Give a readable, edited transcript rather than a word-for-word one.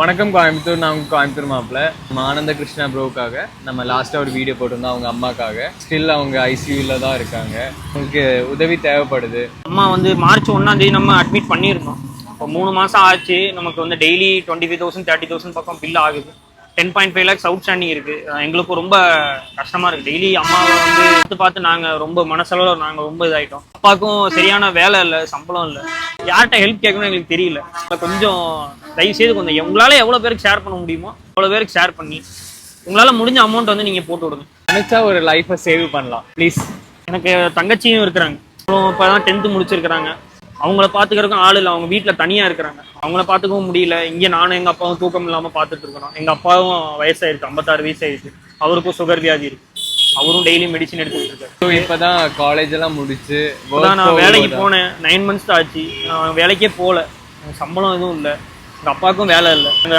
வணக்கம் கோயம்புத்தூர். நான் கோயம்புத்தூர் மாப்பிள்ள. நம்ம ஆனந்த கிருஷ்ணா ப்ரோக்காக நம்ம லாஸ்ட்டாக ஒரு வீடியோ போட்டிருந்தோம். அவங்க அம்மாக்காக ஸ்டில் அவங்க ஐசியூவில் தான் இருக்காங்க. உங்களுக்கு உதவி தேவைப்படுது. அம்மா வந்து மார்ச் 1ஆம் தேதி நம்ம அட்மிட் பண்ணியிருந்தோம். இப்போ 3 மாதம் ஆச்சு. நமக்கு வந்து டெய்லி 25,000 30,000 பக்கம் பில் ஆகுது. 10.5 lakhs அவுட் ஸ்டாண்டிங் இருக்கு. எங்களுக்கு ரொம்ப கஷ்டமா இருக்கு. டெய்லி அம்மாவை வந்து பார்த்து நாங்கள் ரொம்ப மனசளவில் நாங்கள் ரொம்ப இதாயிட்டோம். அப்பாவுக்கும் சரியான வேலை இல்லை, சம்பளம் இல்லை. யார்கிட்ட ஹெல்ப் கேட்கணும்னு எங்களுக்கு தெரியல. கொஞ்சம் தயவுசெய்து கொஞ்சம் உங்களால் எவ்வளோ பேருக்கு ஷேர் பண்ண முடியுமோ அவ்வளோ பேருக்கு ஷேர் பண்ணி உங்களால் முடிஞ்ச அமௌண்ட் வந்து நீங்கள் போட்டு விடுங்க. நினைச்சா ஒரு லைஃப்பை சேவ் பண்ணலாம் ப்ளீஸ். எனக்கு தங்கச்சியும் இருக்கிறாங்க. இப்போ தான் 10th முடிச்சிருக்கிறாங்க. அவங்கள பார்த்துக்கிறதுக்கும் ஆள் இல்லை. அவங்க வீட்டில் தனியாக இருக்கிறாங்க. அவங்கள பார்த்துக்கவும் முடியல. இங்கே நானும் எங்கள் அப்பாவும் தூக்கம் இல்லாமல் பார்த்துட்டு இருக்கிறோம். எங்கள் அப்பாவும் வயசாயிருக்கு, 56 வயசு ஆயிடுச்சு. அவருக்கும் சுகர் வியாதி இருக்கு. அவரும் டெய்லி மெடிசின் எடுத்துக்கிட்டு இருக்காரு. ஸோ இப்போ தான் காலேஜ் எல்லாம் முடிச்சு நான் வேலைக்கு போனேன். 9 months தான் ஆச்சு. நான் வேலைக்கே போகல. சம்பளம் எதுவும் இல்லை. எங்கள் அப்பாவுக்கும் வேலை இல்லை.